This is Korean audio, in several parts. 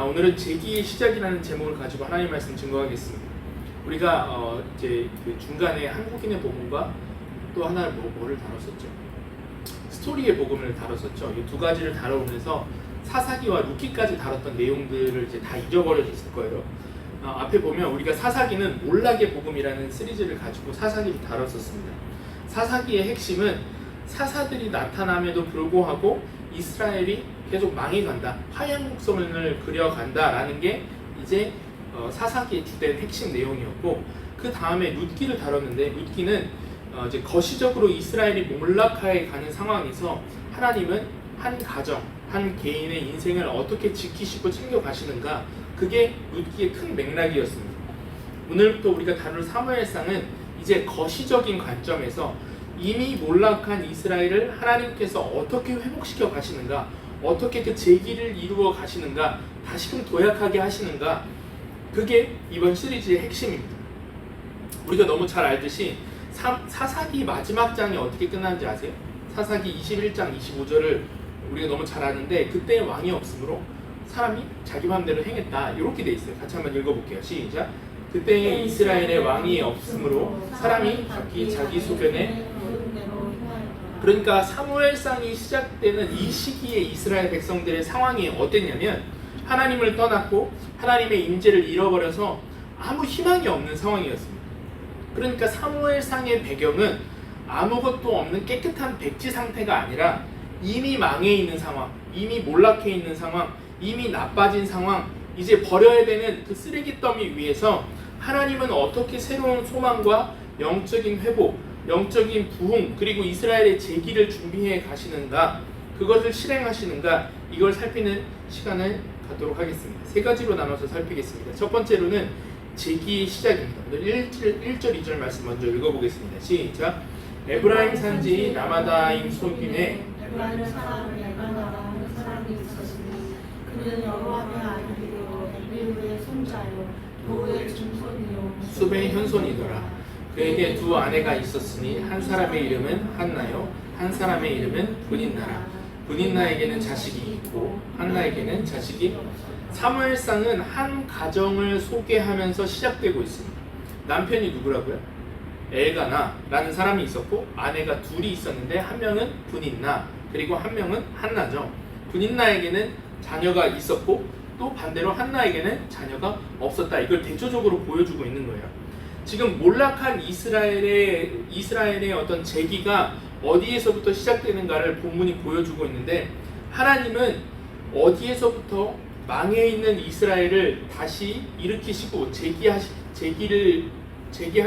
오늘은 제기의 시작이라는 제목을 가지고 하나님 말씀 증거하겠습니다. 우리가 이제 그 중간에 한국인의 복음과 또 하나 뭐를 다뤘었죠? 스토리의 복음을 다뤘었죠. 이 두 가지를 다뤄오면서 사사기와 루키까지 다뤘던 내용들을 이제 다 잊어버려졌을 거예요. 앞에 보면 우리가 사사기는 몰락의 복음이라는 시리즈를 가지고 사사기를 다뤘었습니다. 사사기의 핵심은 사사들이 나타남에도 불구하고 이스라엘이 계속 망해간다, 화양국성을 그려간다라는 게 이제 사사기의 주된 핵심 내용이었고, 그 다음에 룻기를 다뤘는데, 룻기는 이제 거시적으로 이스라엘이 몰락하에 가는 상황에서 하나님은 한 가정, 한 개인의 인생을 어떻게 지키시고 챙겨가시는가, 그게 룻기의 큰 맥락이었습니다. 오늘부터 우리가 다룰 사무엘상은 이제 거시적인 관점에서 이미 몰락한 이스라엘을 하나님께서 어떻게 회복시켜 가시는가, 어떻게 그 재기를 이루어 가시는가, 다시금 도약하게 하시는가, 그게 이번 시리즈의 핵심입니다. 우리가 너무 잘 알듯이 사사기 마지막 장이 어떻게 끝나는지 아세요? 사사기 21장 25절을 우리가 너무 잘 아는데, 그때 왕이 없으므로 사람이 자기 마음대로 행했다, 이렇게 돼 있어요. 같이 한번 읽어볼게요. 시작. 그때 이스라엘의 왕이 없으므로 사람이 각기 자기 소견에. 그러니까 사무엘상이 시작되는 이 시기에 이스라엘 백성들의 상황이 어땠냐면, 하나님을 떠났고 하나님의 임재를 잃어버려서 아무 희망이 없는 상황이었습니다. 그러니까 사무엘상의 배경은 아무것도 없는 깨끗한 백지 상태가 아니라 이미 망해 있는 상황, 이미 몰락해 있는 상황, 이미 나빠진 상황, 이제 버려야 되는 그 쓰레기 더미 위에서 하나님은 어떻게 새로운 소망과 영적인 회복, 영적인 부흥, 그리고 이스라엘의 재기를 준비해 가시는가, 그것을 실행하시는가, 이걸 살피는 시간을 갖도록 하겠습니다. 세 가지로 나눠서 살피겠습니다. 첫 번째로는 재기의 시작입니다. 오늘 1절 2절 말씀 먼저 읽어보겠습니다. 시작. 에브라임 산지 라마다임 소김에 에브라임 사람 엘가나라 하는 사람이 있었으니 그는 여호와의 아들이요 엘리후의 손자요 도의 증손이요 수베의 현손이더라. 그에게 두 아내가 있었으니 한 사람의 이름은 한나요, 한 사람의 이름은 분인나라. 분인나에게는 자식이 있고 한나에게는 자식이. 사무엘상은 한 가정을 소개하면서 시작되고 있습니다. 남편이 누구라고요? 엘가나라는 사람이 있었고, 아내가 둘이 있었는데 한 명은 분인나, 그리고 한 명은 한나죠. 분인나에게는 자녀가 있었고 또 반대로 한나에게는 자녀가 없었다. 이걸 대조적으로 보여주고 있는 거예요. 지금 몰락한 이스라엘의 어떤 재기가 어디에서부터 시작되는가를 본문이 보여주고 있는데, 하나님은 어디에서부터 망해 있는 이스라엘을 다시 일으키시고 재기할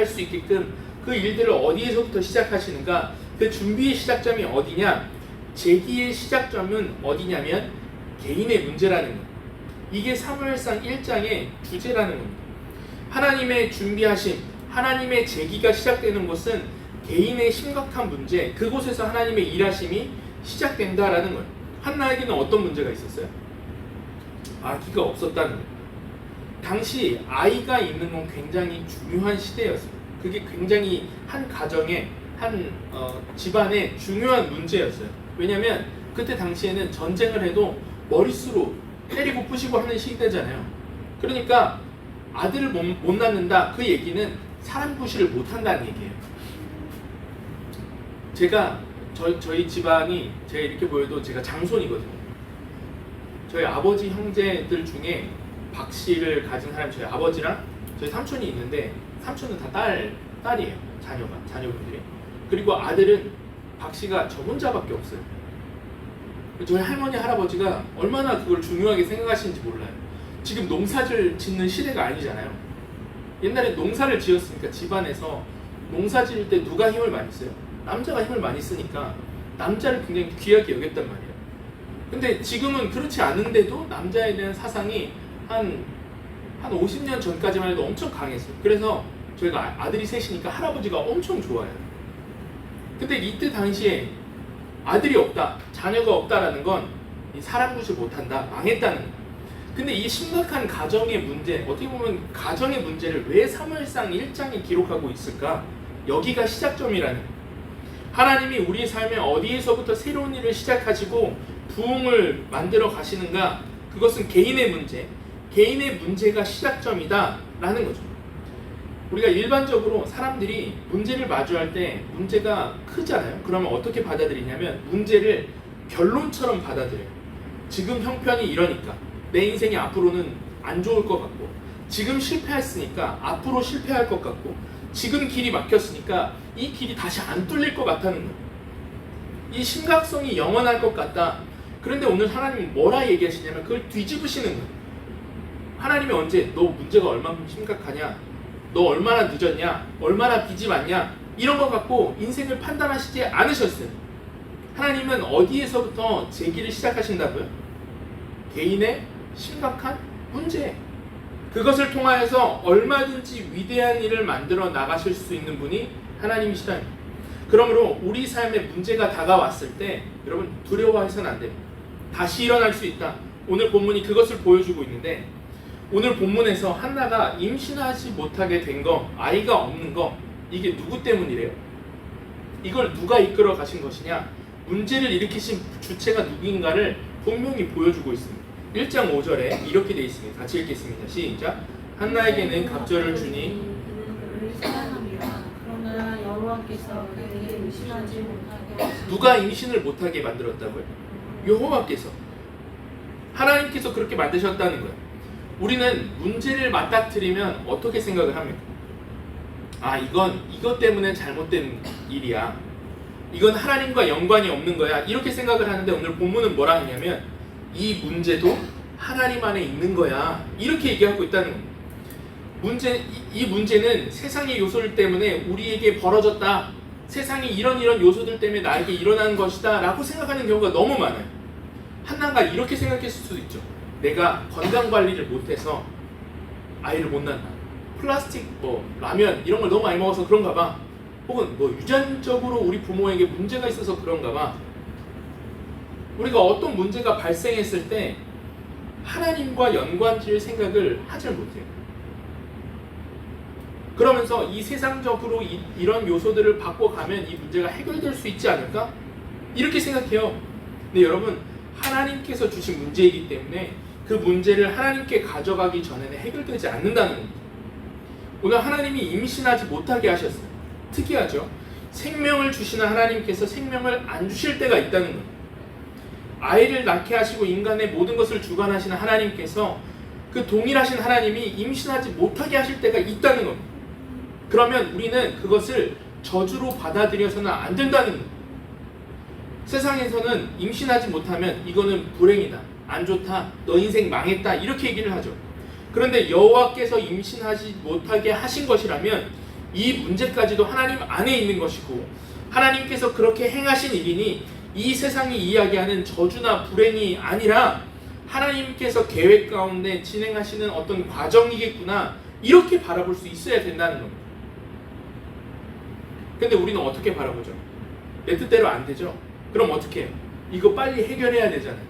수 있게끔 그 일들을 어디에서부터 시작하시는가, 그 준비의 시작점이 어디냐, 재기의 시작점은 어디냐면 개인의 문제라는 거예요. 이게 사무엘상 1장의 주제라는 겁니다. 하나님의 준비하심, 하나님의 재기가 시작되는 것은 개인의 심각한 문제, 그곳에서 하나님의 일하심이 시작된다라는 거예요. 한나에게는 어떤 문제가 있었어요? 아기가 없었다는 거예요. 당시 아이가 있는 건 굉장히 중요한 시대였어요. 그게 굉장히 한 가정의, 한 집안의 중요한 문제였어요. 왜냐하면 그때 당시에는 전쟁을 해도 머릿수로 때리고 부시고 하는 시대잖아요. 그러니까 아들을 못 낳는다, 그 얘기는 사람 구실을 못한다는 얘기예요. 제가 저희 집안이 제가 이렇게 보여도 제가 장손이거든요. 저희 아버지 형제들 중에 박 씨를 가진 사람이 저희 아버지랑 저희 삼촌이 있는데, 삼촌은 다 딸이에요. 자녀분들이. 그리고 아들은 박 씨가 저 혼자밖에 없어요. 저희 할머니 할아버지가 얼마나 그걸 중요하게 생각하시는지 몰라요. 지금 농사를 짓는 시대가 아니잖아요. 옛날에 농사를 지었으니까 집안에서 농사 지을 때 누가 힘을 많이 써요? 남자가 힘을 많이 쓰니까 남자를 굉장히 귀하게 여겼단 말이에요. 근데 지금은 그렇지 않은데도 남자에 대한 사상이 한 50년 전까지만 해도 엄청 강했어요. 그래서 저희가 아들이 셋이니까 할아버지가 엄청 좋아해요. 근데 이때 당시에 아들이 없다, 자녀가 없다라는 건 사람 구실 못한다, 망했다는 거예요. 근데 이 심각한 가정의 문제, 어떻게 보면 가정의 문제를 왜 사무엘상 1장에 기록하고 있을까? 여기가 시작점이라는 거예요. 하나님이 우리의 삶에 어디에서부터 새로운 일을 시작하시고 부흥을 만들어 가시는가, 그것은 개인의 문제, 개인의 문제가 시작점이다라는 거죠. 우리가 일반적으로 사람들이 문제를 마주할 때 문제가 크잖아요. 그러면 어떻게 받아들이냐면 문제를 결론처럼 받아들여요. 지금 형편이 이러니까 내 인생이 앞으로는 안 좋을 것 같고, 지금 실패했으니까 앞으로 실패할 것 같고, 지금 길이 막혔으니까 이 길이 다시 안 뚫릴 것 같다는 거예요. 이 심각성이 영원할 것 같다. 그런데 오늘 하나님은 뭐라 얘기하시냐면 그걸 뒤집으시는 거예요. 하나님이 언제 너 문제가 얼마나 심각하냐, 너 얼마나 늦었냐, 얼마나 빚이 많냐, 이런 거 갖고 인생을 판단하시지 않으셨어요. 하나님은 어디에서부터 제기를 시작하신다고요? 개인의 심각한 문제, 그것을 통하여서 얼마든지 위대한 일을 만들어 나가실 수 있는 분이 하나님이시다. 그러므로 우리 삶에 문제가 다가왔을 때 여러분 두려워해서는 안 됩니다. 다시 일어날 수 있다. 오늘 본문이 그것을 보여주고 있는데, 오늘 본문에서 한나가 임신하지 못하게 된 거, 아이가 없는 거, 이게 누구 때문이래요? 이걸 누가 이끌어 가신 것이냐? 문제를 일으키신 주체가 누구인가를 분명히 보여주고 있습니다. 1장 5절에 이렇게 되어 있습니다. 같이 읽겠습니다. 시작. 한나에게는 갑절을 주니 그를 사랑합니다. 그러나 여호와께서 그에게 임신하지 못하게 하시니 누가 임신을 못하게 만들었다고요? 여호와께서, 하나님께서 그렇게 만드셨다는 거예요. 우리는 문제를 맞닥뜨리면 어떻게 생각을 합니까? 아, 이것 때문에 잘못된 일이야, 이건 하나님과 연관이 없는 거야, 이렇게 생각을 하는데 오늘 본문은 뭐라 하냐면 이 문제도 하나님 안에 있는 거야, 이렇게 얘기하고 있다는 겁니다. 이 문제는 세상의 요소들 때문에 우리에게 벌어졌다, 세상이 이런 요소들 때문에 나에게 일어나는 것이다 라고 생각하는 경우가 너무 많아요. 한나가 이렇게 생각했을 수도 있죠. 내가 건강관리를 못해서 아이를 못 낳는다, 플라스틱 라면 이런 걸 너무 많이 먹어서 그런가 봐, 혹은 유전적으로 우리 부모에게 문제가 있어서 그런가 봐. 우리가 어떤 문제가 발생했을 때 하나님과 연관지을 생각을 하질 못해요. 그러면서 이 세상적으로 이런 요소들을 바꿔가면 이 문제가 해결될 수 있지 않을까? 이렇게 생각해요. 근데 여러분, 하나님께서 주신 문제이기 때문에 그 문제를 하나님께 가져가기 전에는 해결되지 않는다는 겁니다. 오늘 하나님이 임신하지 못하게 하셨어요. 특이하죠? 생명을 주시는 하나님께서 생명을 안 주실 때가 있다는 거예요. 아이를 낳게 하시고 인간의 모든 것을 주관하시는 하나님께서, 그 동일하신 하나님이 임신하지 못하게 하실 때가 있다는 겁니다. 그러면 우리는 그것을 저주로 받아들여서는 안 된다는 거예요. 세상에서는 임신하지 못하면 이거는 불행이다, 안 좋다, 너 인생 망했다, 이렇게 얘기를 하죠. 그런데 여호와께서 임신하지 못하게 하신 것이라면 이 문제까지도 하나님 안에 있는 것이고, 하나님께서 그렇게 행하신 일이니 이 세상이 이야기하는 저주나 불행이 아니라 하나님께서 계획 가운데 진행하시는 어떤 과정이겠구나, 이렇게 바라볼 수 있어야 된다는 겁니다. 근데 우리는 어떻게 바라보죠? 내 뜻대로 안 되죠? 그럼 어떻게 해요? 이거 빨리 해결해야 되잖아요.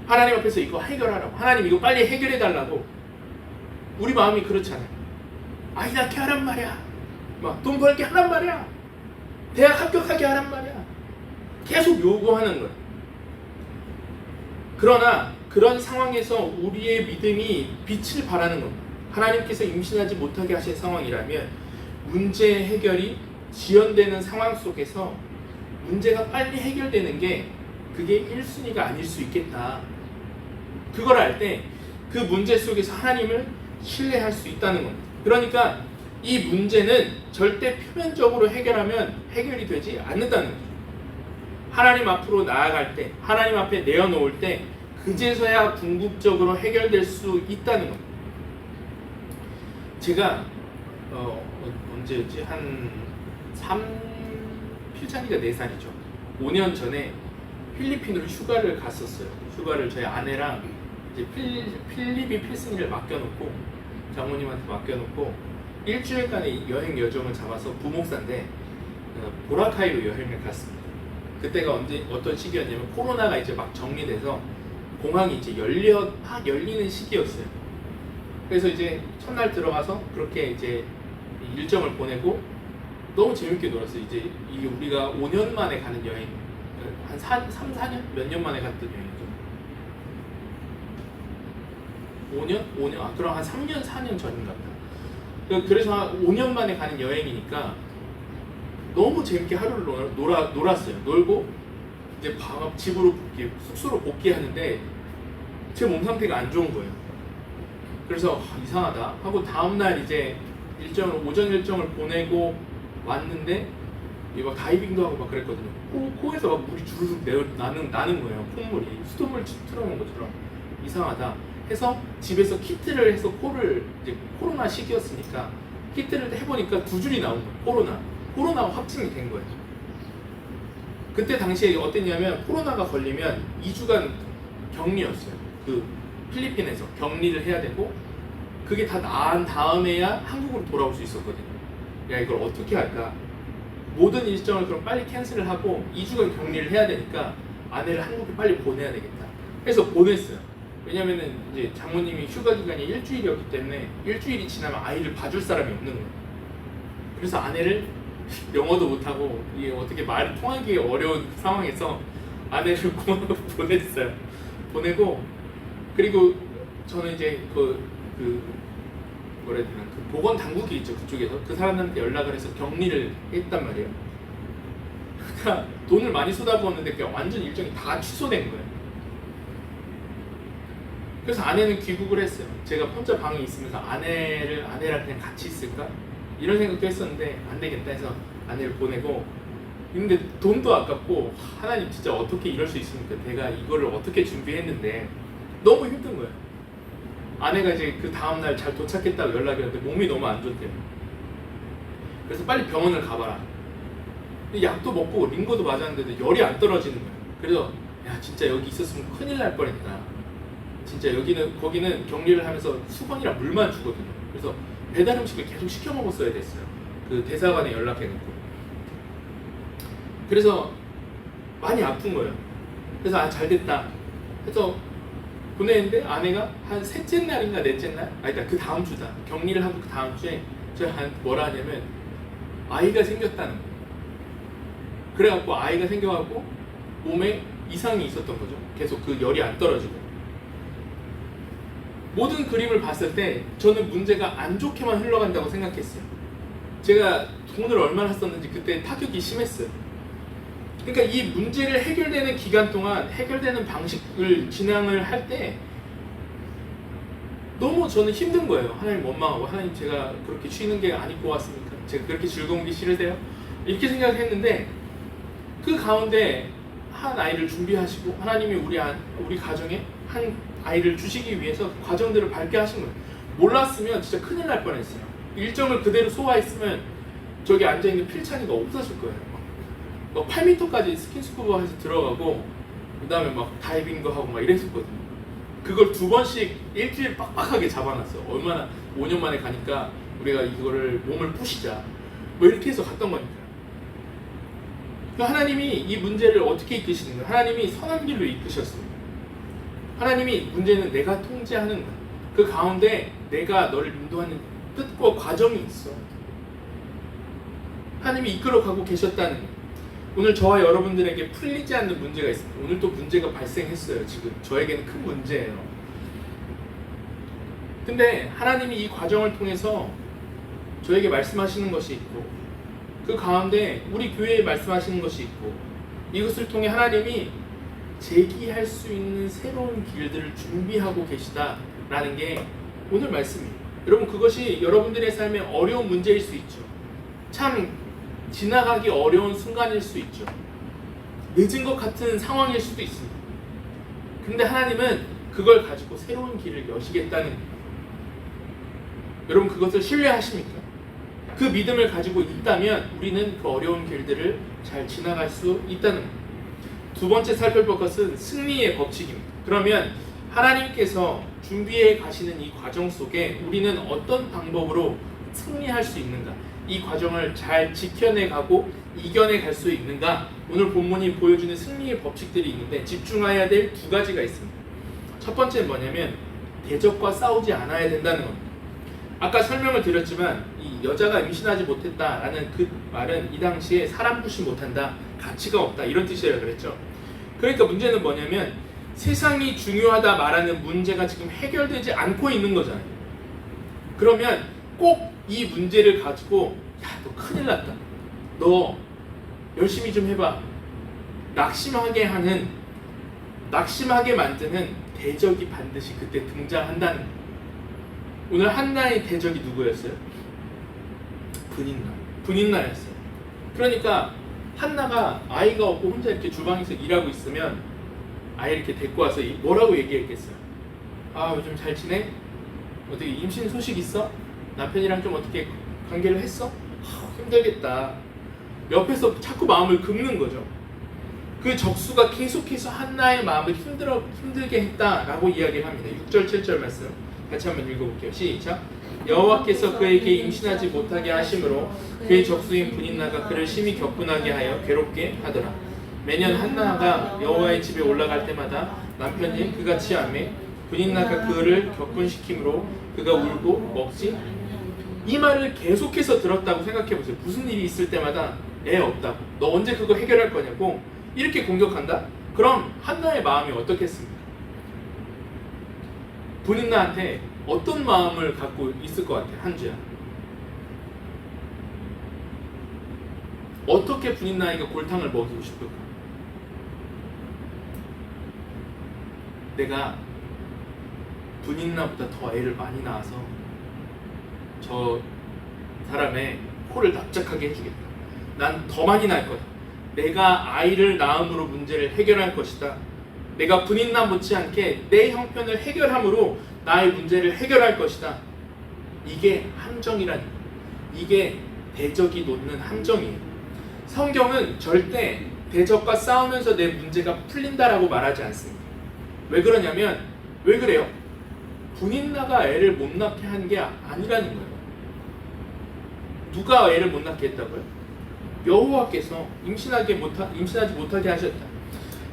하나님 앞에서 이거 해결하라고, 하나님 이거 빨리 해결해 달라고. 우리 마음이 그렇잖아요. 아이 낳게 하란 말이야, 막 돈 벌게 하란 말이야, 대학 합격하게 하란 말이야, 계속 요구하는 거예요. 그러나 그런 상황에서 우리의 믿음이 빛을 발하는 겁니다. 하나님께서 임신하지 못하게 하신 상황이라면 문제 해결이 지연되는 상황 속에서 문제가 빨리 해결되는 게 그게 1순위가 아닐 수 있겠다. 그걸 알 때 그 문제 속에서 하나님을 신뢰할 수 있다는 겁니다. 그러니까 이 문제는 절대 표면적으로 해결하면 해결이 되지 않는다는 거죠. 하나님 앞으로 나아갈 때, 하나님 앞에 내어놓을 때 그제서야 궁극적으로 해결될 수 있다는 겁니다. 제가 언제였지? 필찬이가 4살이죠. 5년 전에 필리핀으로 휴가를 갔었어요. 휴가를 저희 아내랑 이제 필리핀 필승이를 맡겨놓고, 장모님한테 맡겨놓고 일주일간의 여행 여정을 잡아서 부목사인데 보라카이로 여행을 갔습니다. 그때가 어떤 시기였냐면 코로나가 이제 막 정리돼서 공항이 이제 막 열리는 시기였어요. 그래서 이제 첫날 들어가서 그렇게 이제 일정을 보내고 너무 재밌게 놀았어요. 이제 이게 우리가 5년 만에 가는 여행, 한 3, 4년? 몇 년 만에 갔던 여행이죠. 5년? 그럼 한 3년, 4년 전인가 보다. 그래서 한 5년 만에 가는 여행이니까 너무 재밌게 하루를 놀았어요. 놀고 이제 집으로 숙소로 복귀하는데 제 몸 상태가 안 좋은 거예요. 그래서 이상하다 하고 다음날 이제 오전 일정을 보내고 왔는데 막 다이빙도 하고 막 그랬거든요. 코에서 막 물이 주르륵 나는 거예요. 콧물이 수돗물 틀어놓은 것처럼 이상하다 해서 집에서 키트를 해서 코를 이제 코로나 시기였으니까 키트를 해보니까 2줄이 나온 거예요. 코로나 확진이 된 거예요. 그때 당시에 어땠냐면 코로나가 걸리면 2주간 격리였어요. 그 필리핀에서 격리를 해야 되고 그게 다 나은 다음에야 한국으로 돌아올 수 있었거든요. 야 이걸 어떻게 할까? 모든 일정을 그럼 빨리 캔슬을 하고 2주간 격리를 해야 되니까 아내를 한국에 빨리 보내야 되겠다. 해서 보냈어요. 왜냐면은 이제 장모님이 휴가 기간이 일주일이었기 때문에 일주일이 지나면 아이를 봐줄 사람이 없는 거예요. 그래서 아내를 영어도 못하고 이게 어떻게 말이 통하기 어려운 상황에서 아내를 공항으로 보냈어요. 보내고 그리고 저는 이제 뭐라 해야 되나 그 보건 당국이 있죠. 그쪽에서 그 사람들한테 연락을 해서 격리를 했단 말이에요. 그러니까 돈을 많이 쏟아부었는데 그냥 완전 일정이 다 취소된 거예요. 그래서 아내는 귀국을 했어요. 제가 혼자 방에 있으면서 아내랑 그냥 같이 있을까? 이런 생각도 했었는데 안 되겠다 해서 아내를 보내고 근데 돈도 아깝고 하나님 진짜 어떻게 이럴 수 있습니까? 내가 이거를 어떻게 준비했는데 너무 힘든 거예요. 아내가 이제 그 다음날 잘 도착했다고 연락이 왔는데 몸이 너무 안 좋대요. 그래서 빨리 병원을 가봐라. 약도 먹고 링거도 맞았는데도 열이 안 떨어지는 거예요. 그래서 야 진짜 여기 있었으면 큰일 날 뻔했다. 진짜 거기는 격리를 하면서 수건이랑 물만 주거든요. 그래서 배달 음식을 계속 시켜 먹었어야 됐어요. 그 대사관에 연락해놓고. 그래서 많이 아픈 거예요. 그래서 잘 됐다. 해서 보냈는데 아내가 한 셋째 날인가 넷째 날? 그러니까 그 다음 주다. 격리를 하고 그 다음 주에 제가 뭐라 하냐면 아이가 생겼다는 거예요. 그래갖고 아이가 생겨갖고 몸에 이상이 있었던 거죠. 계속 그 열이 안 떨어지고. 모든 그림을 봤을 때 저는 문제가 안 좋게만 흘러간다고 생각했어요. 제가 돈을 얼마나 썼는지 그때 타격이 심했어요. 그러니까 이 문제를 해결되는 기간 동안 해결되는 방식을 진행을 할 때 너무 저는 힘든 거예요. 하나님 원망하고 하나님 제가 그렇게 쉬는 게 아닐 것 같습니까? 제가 그렇게 즐거운 게 싫으세요? 이렇게 생각했는데 그 가운데 한 아이를 준비하시고 하나님이 우리 가정에 한 아이를 주시기 위해서 과정들을 밟게 하신 거예요. 몰랐으면 진짜 큰일 날 뻔했어요. 일정을 그대로 소화했으면 저기 앉아있는 필찬이가 없어질 거예요. 막 8m까지 스킨스쿠버에서 들어가고 그 다음에 막 다이빙도 하고 막 이랬었거든요. 그걸 2번씩 일주일 빡빡하게 잡아놨어요. 얼마나 5년 만에 가니까 우리가 이거를 몸을 푸시자 뭐 이렇게 해서 갔던 거니까. 하나님이 이 문제를 어떻게 이끄시는 거예요? 하나님이 선한 길로 이끄셨습니다. 하나님이 문제는 내가 통제하는 거야. 그 가운데 내가 너를 인도하는 뜻과 과정이 있어. 하나님이 이끌어가고 계셨다는 거예요. 오늘 저와 여러분들에게 풀리지 않는 문제가 있습니다. 오늘 또 문제가 발생했어요. 지금 저에게는 큰 문제예요. 근데 하나님이 이 과정을 통해서 저에게 말씀하시는 것이 있고 그 가운데 우리 교회에 말씀하시는 것이 있고 이것을 통해 하나님이 제기할 수 있는 새로운 길들을 준비하고 계시다라는 게 오늘 말씀이에요. 여러분 그것이 여러분들의 삶에 어려운 문제일 수 있죠. 참 지나가기 어려운 순간일 수 있죠. 늦은 것 같은 상황일 수도 있습니다. 근데 하나님은 그걸 가지고 새로운 길을 여시겠다는 거예요. 여러분 그것을 신뢰하십니까? 그 믿음을 가지고 있다면 우리는 그 어려운 길들을 잘 지나갈 수 있다는 거예요. 두 번째 살펴볼 것은 승리의 법칙입니다. 그러면 하나님께서 준비해 가시는 이 과정 속에 우리는 어떤 방법으로 승리할 수 있는가? 이 과정을 잘 지켜내가고 이겨내갈 수 있는가? 오늘 본문이 보여주는 승리의 법칙들이 있는데 집중해야 될 2가지가 있습니다. 첫 번째는 뭐냐면 대적과 싸우지 않아야 된다는 겁니다. 아까 설명을 드렸지만 이 여자가 임신하지 못했다라는 그 말은 이 당시에 사람 구시 못한다, 가치가 없다 이런 뜻이라고 그랬죠. 그러니까 문제는 뭐냐면 세상이 중요하다 말하는 문제가 지금 해결되지 않고 있는 거잖아요. 그러면 꼭 이 문제를 가지고 야, 너 큰일 났다. 너 열심히 좀 해봐. 낙심하게 만드는 대적이 반드시 그때 등장한다는 거예요. 오늘 한나의 대적이 누구였어요? 분인나였어요. 그러니까 한나가 아이가 없고 혼자 이렇게 주방에서 일하고 있으면 아이 이렇게 데리고 와서 뭐라고 얘기했겠어요? 아, 요즘 잘 지내? 어떻게 임신 소식 있어? 남편이랑 좀 어떻게 관계를 했어? 힘들겠다. 옆에서 자꾸 마음을 긁는 거죠. 그 적수가 계속해서 한나의 마음을 힘들게 했다라고 이야기를 합니다. 6절 7절 말씀 같이 한번 읽어볼게요. 시작. 여호와께서 그에게 임신하지 못하게 하심으로 그의 적수인 분인나가 그를 심히 격분하게 하여 괴롭게 하더라. 매년 한나가 여호와의 집에 올라갈 때마다 남편이 그가 취하매 분인나가 그를 격분시키므로 그가 울고 먹지. 이 말을 계속해서 들었다고 생각해보세요. 무슨 일이 있을 때마다 애 없다고, 너 언제 그거 해결할 거냐고 이렇게 공격한다? 그럼 한나의 마음이 어떻겠습니까? 분인나한테 어떤 마음을 갖고 있을 것 같아, 한주야? 어떻게 분인나이가 골탕을 먹이고 싶을까? 내가 분인나보다 더 애를 많이 낳아서 저 사람의 코를 납작하게 해주겠다. 난 더 많이 낳을 거다. 내가 아이를 낳음으로 문제를 해결할 것이다. 내가 분인나 못지않게 내 형편을 해결함으로 나의 문제를 해결할 것이다. 이게 함정이라는 거예요. 이게 대적이 놓는 함정이에요. 성경은 절대 대적과 싸우면서 내 문제가 풀린다라고 말하지 않습니다. 왜 그러냐면, 왜 그래요? 분인나가 애를 못 낳게 한 게 아니라는 거예요. 누가 애를 못 낳게 했다고요? 여호와께서 임신하지 못하게 하셨다.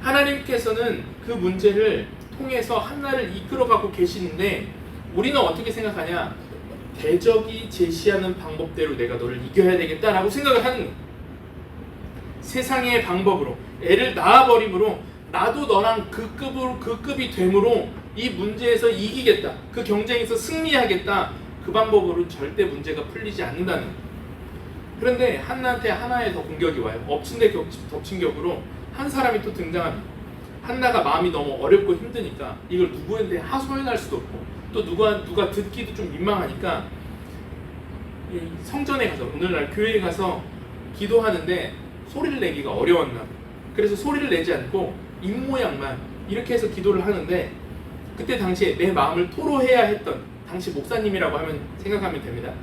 하나님께서는 그 문제를 통해서 한나를 이끌어가고 계시는데 우리는 어떻게 생각하냐? 대적이 제시하는 방법대로 내가 너를 이겨야 되겠다라고 생각을 하는 거예요. 세상의 방법으로 애를 낳아버림으로 나도 너랑 그 급이 되므로 이 문제에서 이기겠다. 그 경쟁에서 승리하겠다. 그 방법으로는 절대 문제가 풀리지 않는다는 거예요. 그런데 한나한테 하나의 더 공격이 와요. 엎친 데 덮친 격으로 한 사람이 또 등장합니다. 한나가 마음이 너무 어렵고 힘드니까 이걸 누구한테 하소연할 수도 없고 또 누가 듣기도 좀 민망하니까 성전에 가서, 오늘날 교회에 가서 기도하는데 소리를 내기가 어려웠나 봐요. 그래서 소리를 내지 않고 입모양만 이렇게 해서 기도를 하는데, 그때 당시에 내 마음을 토로해야 했던 당시 목사님이라고 생각하면 됩니다.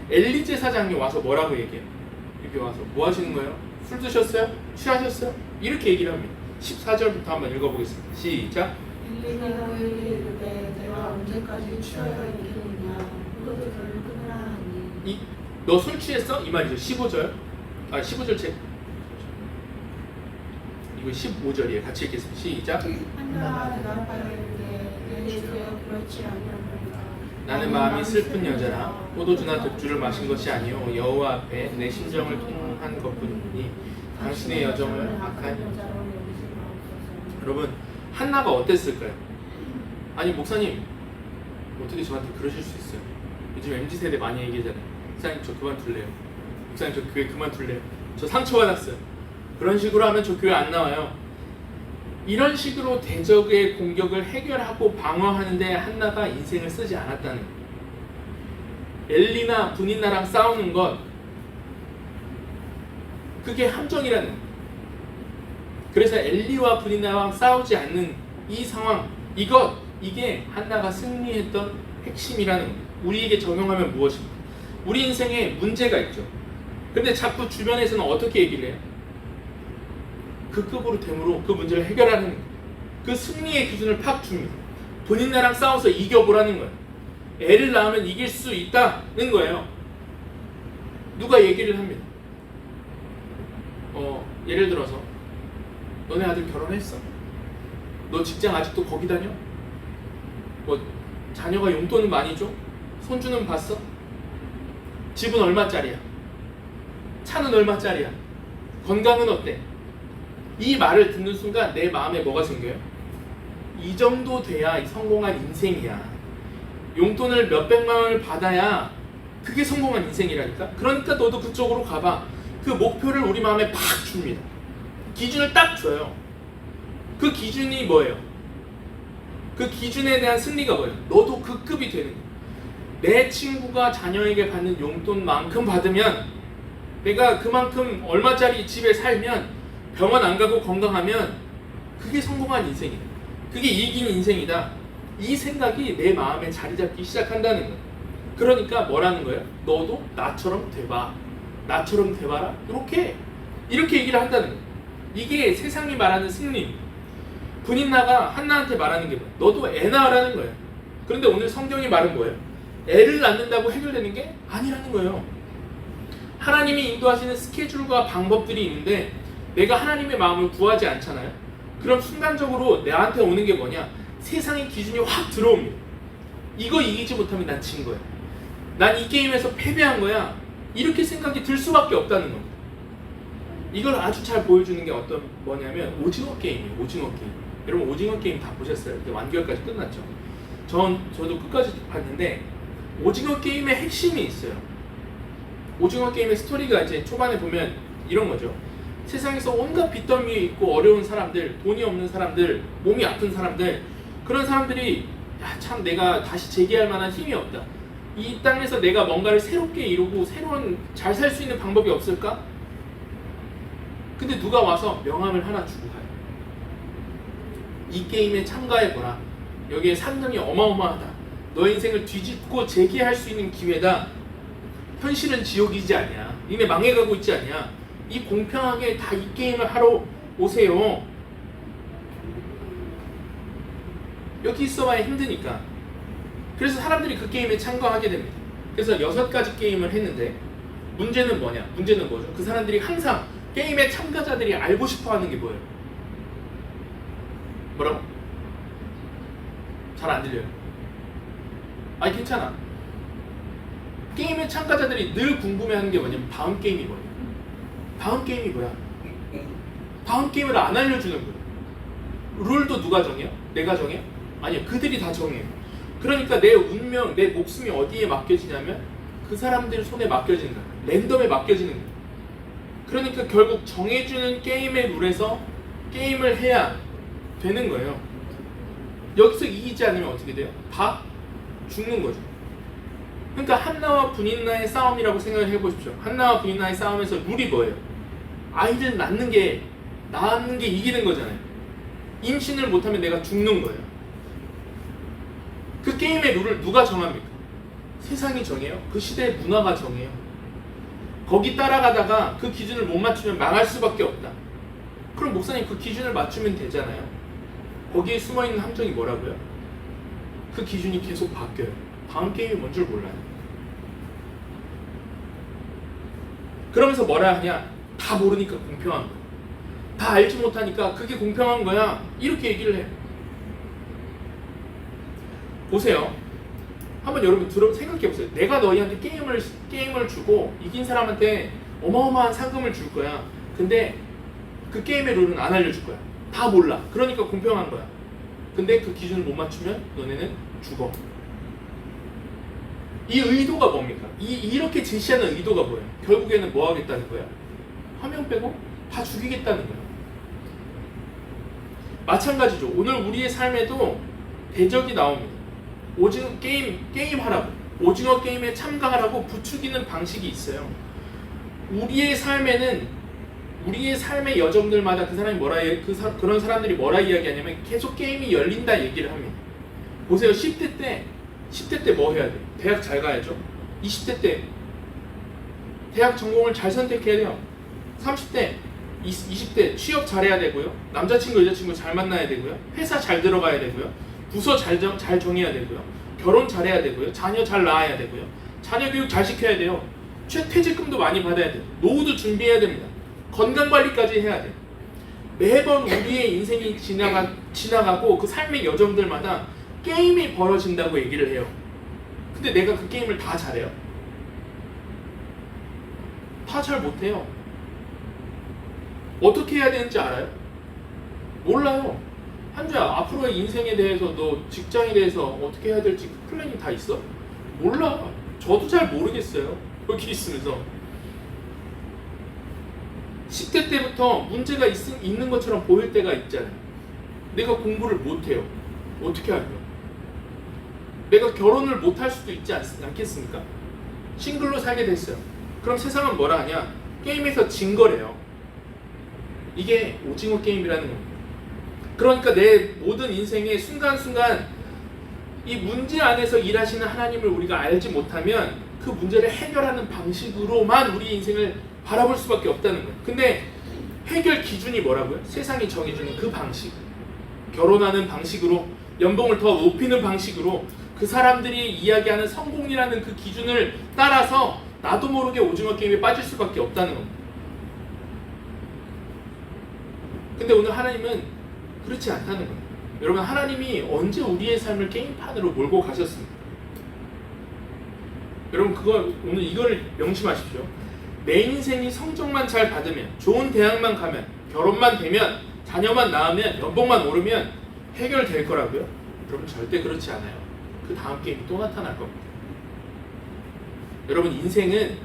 엘리 제사장이 와서 뭐라고 얘기해요? 이렇게 와서 뭐 하시는 거예요? 술 드셨어요? 취하셨어요? 이렇게 얘기를 합니다. 14절부터 한번 읽어보겠습니다. 시작. 엘리가 그에게 이르되 내가 언제까지 취하여 있겠느냐, 그것도 별로 끊으라 하니. 너 술 취했어? 이 말이죠. 15절. 15절 책. 이거 15절이에요. 같이 읽겠습니다. 시작. 한나가 대답하여 이르되 내 주여 그렇지 아니하노이다. 나는 마음이 슬픈 여자라 포도주나 독주를 마신 것이 아니요 여호와 앞에 내 심정을 통한 것뿐이니 당신의 여정을 악한 여자로. 여러분, 한나가 어땠을까요? 아니, 목사님 어떻게 저한테 그러실 수 있어요? 요즘 MZ세대 많이 얘기하잖아요. 목사님 저 그만둘래요. 목사님 저 교회 그만둘래요. 저 상처받았어요. 그런 식으로 하면 저 교회 안 나와요. 이런 식으로 대적의 공격을 해결하고 방어하는데 한나가 인생을 쓰지 않았다는 거예요. 엘리나 분인나랑 싸우는 것, 그게 함정이라는 거예요. 그래서 엘리와 분인나랑 싸우지 않는 이 상황, 이게 한나가 승리했던 핵심이라는 거예요. 우리에게 적용하면 무엇입니까? 우리 인생에 문제가 있죠. 근데 자꾸 주변에서는 어떻게 얘기를 해요? 그 급으로 됨으로 그 문제를 해결하는, 그 승리의 기준을 팍 줍니다. 분인나랑 싸워서 이겨보라는 거예요. 애를 낳으면 이길 수 있다는 거예요. 누가 얘기를 합니다. 예를 들어서 너네 아들 결혼했어? 너 직장 아직도 거기 다녀? 뭐 자녀가 용돈은 많이 줘? 손주는 봤어? 집은 얼마짜리야? 차는 얼마짜리야? 건강은 어때? 이 말을 듣는 순간 내 마음에 뭐가 생겨요? 이 정도 돼야 성공한 인생이야. 용돈을 몇백만 원을 받아야 그게 성공한 인생이라니까. 그러니까 너도 그쪽으로 가봐. 그 목표를 우리 마음에 팍 줍니다. 기준을 딱 줘요. 그 기준이 뭐예요? 그 기준에 대한 승리가 뭐예요? 너도 그 급이 되는 거예요. 내 친구가 자녀에게 받는 용돈만큼 받으면, 내가 그만큼 얼마짜리 집에 살면, 병원 안 가고 건강하면 그게 성공한 인생이다. 그게 이긴 인생이다. 이 생각이 내 마음에 자리 잡기 시작한다는 거예요. 그러니까 뭐라는 거예요? 너도 나처럼 돼봐. 나처럼 돼봐라. 이렇게 얘기를 한다는 거예요. 이게 세상이 말하는 승리. 분인나가 한나한테 말하는 게 뭐예요? 너도 애 낳으라는 거예요. 그런데 오늘 성경이 말은 뭐예요? 애를 낳는다고 해결되는 게 아니라는 거예요. 하나님이 인도하시는 스케줄과 방법들이 있는데 내가 하나님의 마음을 구하지 않잖아요. 그럼 순간적으로 나한테 오는 게 뭐냐? 세상의 기준이 확 들어옵니다. 이거 이기지 못하면 난 진 거야. 난 이 게임에서 패배한 거야. 이렇게 생각이 들 수밖에 없다는 겁니다. 이걸 아주 잘 보여주는 게 뭐냐면 오징어 게임이에요. 오징어 게임. 여러분 오징어 게임 다 보셨어요? 이제 완결까지 끝났죠. 저도 끝까지 봤는데 오징어 게임의 핵심이 있어요. 오징어 게임의 스토리가 이제 초반에 보면 이런 거죠. 세상에서 온갖 빚더미에 있고 어려운 사람들, 돈이 없는 사람들, 몸이 아픈 사람들, 그런 사람들이 참 내가 다시 재기할 만한 힘이 없다. 이 땅에서 내가 뭔가를 새롭게 이루고 새로운 잘 살 수 있는 방법이 없을까? 근데 누가 와서 명함을 하나 주고 가요. 이 게임에 참가해보라. 여기에 상금이 어마어마하다. 너의 인생을 뒤집고 재기할 수 있는 기회다. 현실은 지옥이지 않냐. 니네 망해가고 있지 않냐. 이 공평하게 다 이 게임을 하러 오세요. 여기 있어봐야 힘드니까. 그래서 사람들이 그 게임에 참가하게 됩니다. 그래서 6가지 게임을 했는데 문제는 뭐냐? 문제는 뭐죠? 그 사람들이 항상 게임의 참가자들이 알고 싶어하는 게 뭐예요? 뭐라고? 잘 안 들려요. 아니 괜찮아. 게임의 참가자들이 늘 궁금해하는 게 뭐냐면 다음 게임이 뭐냐? 다음 게임이 뭐야? 다음 게임을 안 알려주는 거예요. 룰도 누가 정해요? 내가 정해요? 아니요. 그들이 다 정해요. 그러니까 내 운명, 내 목숨이 어디에 맡겨지냐면 그 사람들 손에 맡겨지는 거예요. 랜덤에 맡겨지는 거예요. 그러니까 결국 정해주는 게임의 룰에서 게임을 해야 되는 거예요. 여기서 이기지 않으면 어떻게 돼요? 다 죽는 거죠. 그러니까 한나와 분인나의 싸움이라고 생각을 해보십시오. 한나와 분인나의 싸움에서 룰이 뭐예요? 아이를 낳는 게 이기는 거잖아요. 임신을 못하면 내가 죽는 거예요. 그 게임의 룰을 누가 정합니까? 세상이 정해요. 그 시대의 문화가 정해요. 거기 따라가다가 그 기준을 못 맞추면 망할 수밖에 없다. 그럼 목사님 그 기준을 맞추면 되잖아요. 거기에 숨어있는 함정이 뭐라고요? 그 기준이 계속 바뀌어요. 다음 게임이 뭔 줄 몰라요. 그러면서 뭐라 하냐? 다 모르니까 공평한 거야. 다 알지 못하니까 그게 공평한 거야. 이렇게 얘기를 해요. 보세요. 한번 여러분 생각해보세요. 내가 너희한테 게임을 주고 이긴 사람한테 어마어마한 상금을 줄 거야. 근데 그 게임의 룰은 안 알려줄 거야. 다 몰라. 그러니까 공평한 거야. 근데 그 기준을 못 맞추면 너네는 죽어. 이 의도가 뭡니까? 이렇게 제시하는 의도가 뭐예요? 결국에는 뭐 하겠다는 거야? 화면 빼고 다 죽이겠다는 거예요. 마찬가지죠. 오늘 우리의 삶에도 대적이 나옵니다. 오징어 게임 하라고, 오징어 게임에 참가하라고 부추기는 방식이 있어요. 우리의 삶에는 우리의 삶의 여정들마다 그 사람이 그런 사람들이 뭐라 이야기하냐면 계속 게임이 열린다 얘기를 합니다. 보세요. 10대 때 뭐 해야 돼? 대학 잘 가야죠. 20대 때 대학 전공을 잘 선택해야 돼요. 30대, 20대 취업 잘해야 되고요. 남자친구, 여자친구 잘 만나야 되고요. 회사 잘 들어가야 되고요. 부서 잘 정해야 되고요. 결혼 잘해야 되고요. 자녀 잘 낳아야 되고요. 자녀 교육 잘 시켜야 돼요. 퇴직금도 많이 받아야 돼요. 노후도 준비해야 됩니다. 건강관리까지 해야 돼요. 매번 우리의 인생이 지나가고 그 삶의 여정들마다 게임이 벌어진다고 얘기를 해요. 근데 내가 그 게임을 다 잘해요? 다 잘 못해요. 어떻게 해야 되는지 알아요? 몰라요. 한주야, 앞으로의 인생에 대해서 너 직장에 대해서 어떻게 해야 될지 플랜이 다 있어? 몰라. 저도 잘 모르겠어요. 여기 있으면서 10대 때부터 문제가 있는 것처럼 보일 때가 있잖아요. 내가 공부를 못해요. 어떻게 할까요? 내가 결혼을 못할 수도 있지 않겠습니까? 싱글로 살게 됐어요. 그럼 세상은 뭐라 하냐? 게임에서 진 거래요. 이게 오징어 게임이라는 겁니다. 그러니까 내 모든 인생의 순간순간 이 문제 안에서 일하시는 하나님을 우리가 알지 못하면 그 문제를 해결하는 방식으로만 우리 인생을 바라볼 수밖에 없다는 거예요. 근데 해결 기준이 뭐라고요? 세상이 정해주는 그 방식, 결혼하는 방식으로, 연봉을 더 높이는 방식으로, 그 사람들이 이야기하는 성공이라는 그 기준을 따라서 나도 모르게 오징어 게임에 빠질 수밖에 없다는 겁니다. 근데 오늘 하나님은 그렇지 않다는 거예요. 여러분, 하나님이 언제 우리의 삶을 게임판으로 몰고 가셨습니까? 여러분, 오늘 이걸 명심하십시오. 내 인생이 성적만 잘 받으면, 좋은 대학만 가면, 결혼만 되면, 자녀만 낳으면, 연봉만 오르면 해결될 거라고요? 여러분, 절대 그렇지 않아요. 그 다음 게임이 또 나타날 겁니다. 여러분, 인생은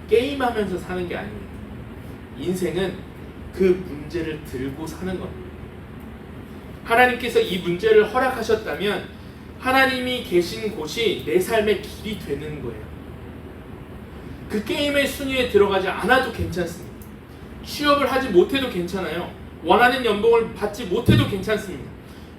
게임하면서 사는 게 아니에요. 인생은 그 문제를 들고 사는 겁니다. 하나님께서 이 문제를 허락하셨다면 하나님이 계신 곳이 내 삶의 길이 되는 거예요. 그 게임의 순위에 들어가지 않아도 괜찮습니다. 취업을 하지 못해도 괜찮아요. 원하는 연봉을 받지 못해도 괜찮습니다.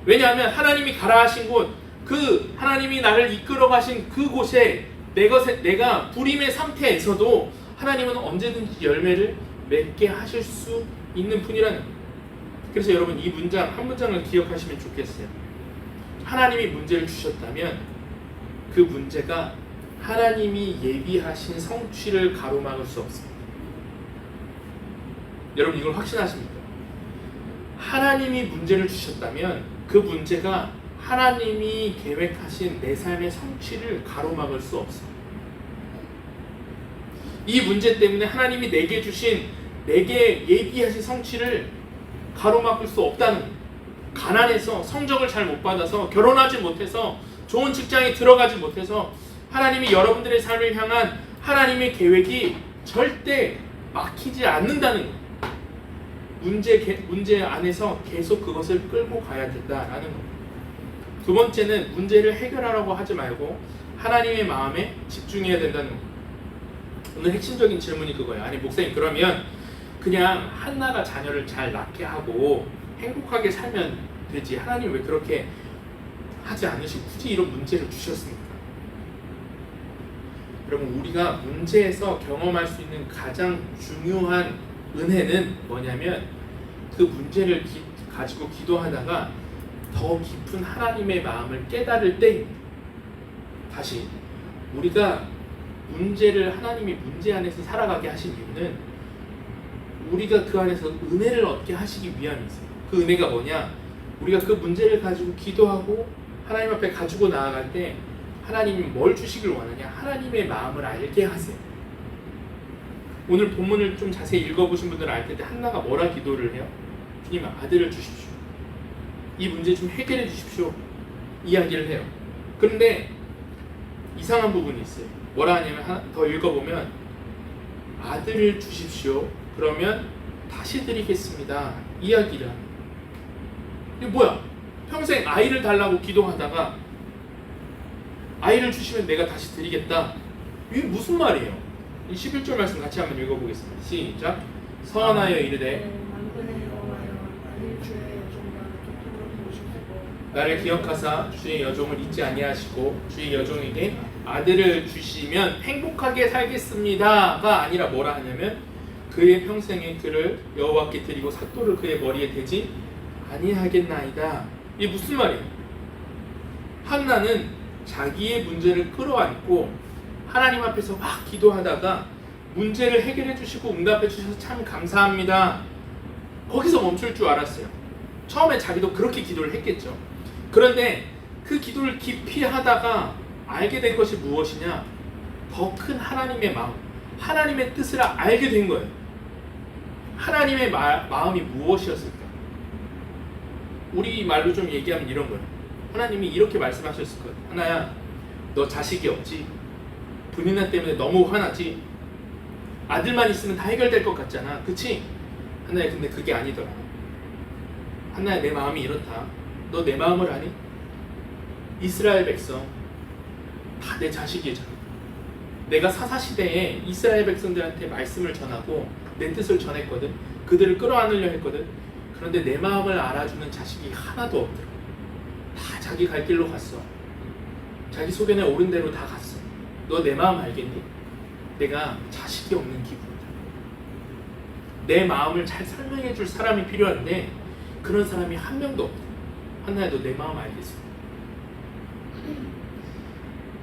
왜냐하면 하나님이 가라 하신 곳, 그 하나님이 나를 이끌어 가신 그곳에 내가 불임의 상태에서도 하나님은 언제든지 열매를 맺게 하실 수 있는 분이라는 거예요. 그래서 여러분, 이 문장 한 문장을 기억하시면 좋겠어요. 하나님이 문제를 주셨다면 그 문제가 하나님이 예비하신 성취를 가로막을 수 없습니다. 여러분, 이걸 확신하십니까? 하나님이 문제를 주셨다면 그 문제가 하나님이 계획하신 내 삶의 성취를 가로막을 수 없습니다. 이 문제 때문에 하나님이 내게 예비하신 성취를 가로막을 수 없다는 거예요. 가난해서 성적을 잘 못 받아서 결혼하지 못해서 좋은 직장에 들어가지 못해서 하나님이 여러분들의 삶을 향한 하나님의 계획이 절대 막히지 않는다는 거예요. 문제 안에서 계속 그것을 끌고 가야 된다라는 겁니다. 두 번째는 문제를 해결하라고 하지 말고 하나님의 마음에 집중해야 된다는 겁니다. 오늘 핵심적인 질문이 그거예요. 아니 목사님, 그러면 그냥 한나가 자녀를 잘 낳게 하고 행복하게 살면 되지, 하나님 왜 그렇게 하지 않으시고 굳이 이런 문제를 주셨습니까? 여러분, 우리가 문제에서 경험할 수 있는 가장 중요한 은혜는 뭐냐면 그 문제를 가지고 기도하다가 더 깊은 하나님의 마음을 깨달을 때입니다. 다시, 우리가 하나님이 문제 안에서 살아가게 하신 이유는 우리가 그 안에서 은혜를 얻게 하시기 위함이 있어요. 그 은혜가 뭐냐? 우리가 그 문제를 가지고 기도하고 하나님 앞에 가지고 나아갈 때 하나님이 뭘 주시길 원하냐? 하나님의 마음을 알게 하세요. 오늘 본문을 좀 자세히 읽어보신 분들은 알 텐데 한나가 뭐라 기도를 해요? 주님, 아들을 주십시오. 이 문제 좀 해결해 주십시오. 이야기를 해요. 그런데 이상한 부분이 있어요. 뭐라 하냐면, 더 읽어보면 아들을 주십시오. 그러면 다시 드리겠습니다. 이야기를 합니다. 이게 뭐야? 평생 아이를 달라고 기도하다가 아이를 주시면 내가 다시 드리겠다. 이게 무슨 말이에요? 이 11절 말씀 같이 한번 읽어보겠습니다. 시작. 선하여 이르되 나를 기억하사 주의 여종을 잊지 아니하시고 주의 여종에게 아들을 주시면 행복하게 살겠습니다가 아니라 뭐라 하냐면 그의 평생에 그를 여호와께 드리고 삭도를 그의 머리에 대지 아니하겠나이다. 이게 무슨 말이에요? 한나는 자기의 문제를 끌어안고 하나님 앞에서 막 기도하다가 문제를 해결해 주시고 응답해 주셔서 참 감사합니다. 거기서 멈출 줄 알았어요. 처음에 자기도 그렇게 기도를 했겠죠. 그런데 그 기도를 깊이 하다가 알게 된 것이 무엇이냐? 더 큰 하나님의 마음, 하나님의 뜻을 알게 된 거예요. 하나님의 마음이 무엇이었을까? 우리 말로 좀 얘기하면 이런 거예요. 하나님이 이렇게 말씀하셨을 거예요. 하나야, 너 자식이 없지? 분이나 때문에 너무 화나지? 아들만 있으면 다 해결될 것 같잖아, 그치? 하나야, 근데 그게 아니더라. 하나야, 내 마음이 이렇다. 너 내 마음을 아니? 이스라엘 백성 다 내 자식이잖아. 내가 사사시대에 이스라엘 백성들한테 말씀을 전하고 내 뜻을 전했거든. 그들을 끌어안으려 했거든. 그런데 내 마음을 알아주는 자식이 하나도 없더라. 다 자기 갈 길로 갔어. 자기 소견에 옳은 대로 다 갔어. 너 내 마음 알겠니? 내가 자식이 없는 기분이다. 내 마음을 잘 설명해 줄 사람이 필요한데 그런 사람이 한 명도 없다. 하나야, 너 내 마음 알겠어?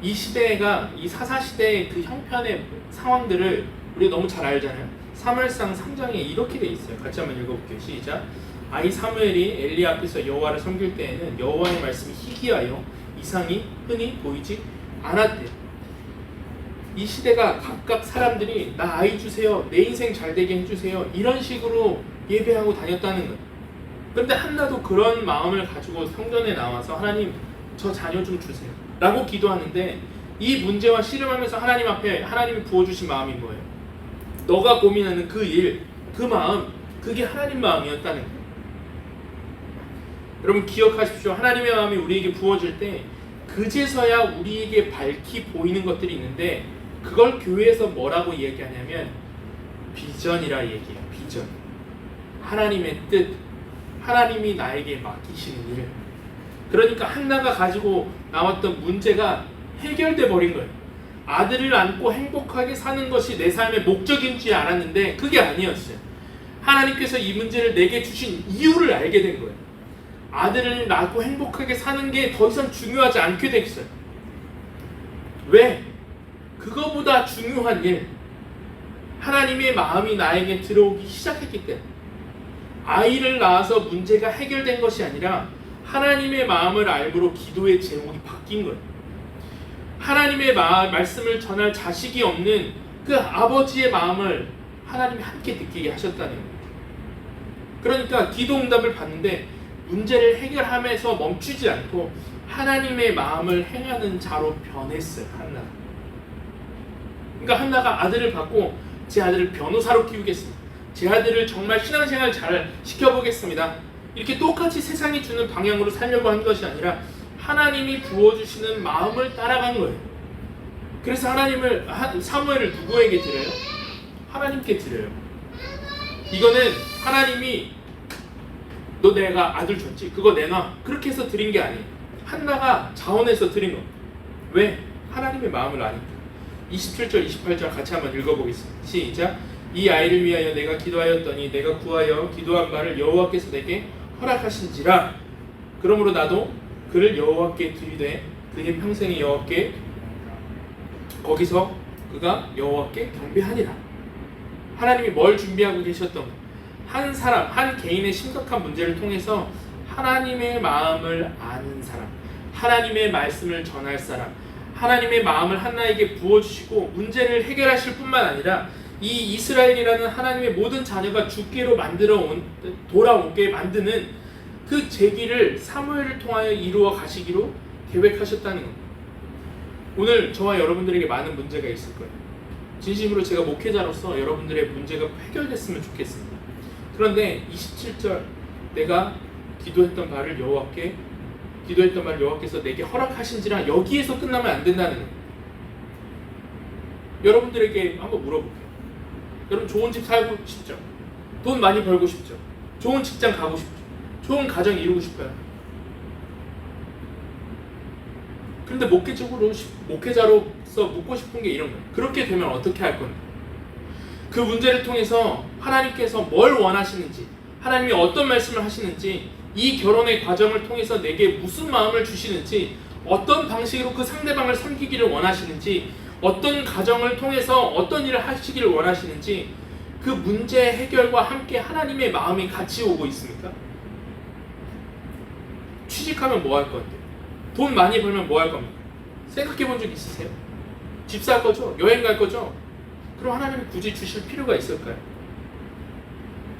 이 시대가, 이 사사시대의 그 형편의 상황들을 우리가 너무 잘 알잖아요. 사무엘상 3장에 이렇게 돼 있어요. 같이 한번 읽어볼게요. 시작. 아이 사무엘이 엘리 앞에서 여호와를 섬길 때에는 여호와의 말씀이 희귀하여 이상이 흔히 보이지 않았대. 이 시대가 각각 사람들이 나 아이 주세요, 내 인생 잘 되게 해주세요, 이런 식으로 예배하고 다녔다는 거예요. 그런데 한나도 그런 마음을 가지고 성전에 나와서 하나님, 저 자녀 좀 주세요 라고 기도하는데, 이 문제와 씨름하면서 하나님 앞에 하나님이 부어주신 마음이 뭐예요? 너가 고민하는 그 일, 그 마음, 그게 하나님 마음이었다는 거예요. 여러분 기억하십시오. 하나님의 마음이 우리에게 부어질 때 그제서야 우리에게 밝히 보이는 것들이 있는데, 그걸 교회에서 뭐라고 얘기하냐면 비전이라 얘기해요. 비전. 하나님의 뜻, 하나님이 나에게 맡기시는 일. 그러니까 한나가 가지고 나왔던 문제가 해결돼 버린 거예요. 아들을 안고 행복하게 사는 것이 내 삶의 목적인 줄 알았는데 그게 아니었어요. 하나님께서 이 문제를 내게 주신 이유를 알게 된 거예요. 아들을 낳고 행복하게 사는 게 더 이상 중요하지 않게 됐어요. 왜? 그거보다 중요한 일, 하나님의 마음이 나에게 들어오기 시작했기 때문에. 아이를 낳아서 문제가 해결된 것이 아니라 하나님의 마음을 알므로 기도의 제목이 바뀐 거예요. 하나님의 말씀을 전할 자식이 없는 그 아버지의 마음을 하나님이 함께 느끼게 하셨다는 거예요. 그러니까 기도 응답을 받는데 문제를 해결하면서 멈추지 않고 하나님의 마음을 행하는 자로 변했어요. 한나. 그러니까 한나가 아들을 받고 제 아들을 변호사로 키우겠습니다. 제 아들을 정말 신앙생활 잘 시켜보겠습니다. 이렇게 똑같이 세상이 주는 방향으로 살려고 한 것이 아니라 하나님이 부어주시는 마음을 따라간 거예요. 그래서 사무엘을 누구에게 드려요? 하나님께 드려요. 이거는 하나님이 너 내가 아들 줬지? 그거 내놔. 그렇게 해서 드린 게 아니에요. 한나가 자원해서 드린 거. 왜? 하나님의 마음을 아니까. 27절, 28절 같이 한번 읽어보겠습니다. 시작. 이 아이를 위하여 내가 기도하였더니 내가 구하여 기도한 바를 여호와께서 내게 허락하신지라. 그러므로 나도 그를 여호와께 드리되 그의 평생에 여호와께 거기서 그가 여호와께 경배하니라. 하나님이 뭘 준비하고 계셨던 것? 한 사람, 한 개인의 심각한 문제를 통해서 하나님의 마음을 아는 사람, 하나님의 말씀을 전할 사람, 하나님의 마음을 한나에게 부어주시고 문제를 해결하실 뿐만 아니라 이 이스라엘이라는 하나님의 모든 자녀가 주께로 돌아오게 만드는 그 제기를 사무엘을 통하여 이루어 가시기로 계획하셨다는 겁니다. 오늘 저와 여러분들에게 많은 문제가 있을 거예요. 진심으로 제가 목회자로서 여러분들의 문제가 해결됐으면 좋겠습니다. 그런데 27절, 내가 기도했던 바를 여호와께서 내게 허락하신지라, 여기에서 끝나면 안 된다는 거예요. 여러분들에게 한번 물어볼게요. 여러분 좋은 집 살고 싶죠? 돈 많이 벌고 싶죠? 좋은 직장 가고 싶죠? 좋은 가정 이루고 싶어요? 그런데 목회자로서 묻고 싶은 게 이런 거예요. 그렇게 되면 어떻게 할 건데? 그 문제를 통해서 하나님께서 뭘 원하시는지, 하나님이 어떤 말씀을 하시는지, 이 결혼의 과정을 통해서 내게 무슨 마음을 주시는지, 어떤 방식으로 그 상대방을 섬기기를 원하시는지, 어떤 가정을 통해서 어떤 일을 하시기를 원하시는지, 그 문제 해결과 함께 하나님의 마음이 같이 오고 있습니까? 취직하면 뭐 할 건데? 돈 많이 벌면 뭐 할 겁니까? 생각해 본 적 있으세요? 집 살 거죠? 여행 갈 거죠? 그럼 하나님이 굳이 주실 필요가 있을까요?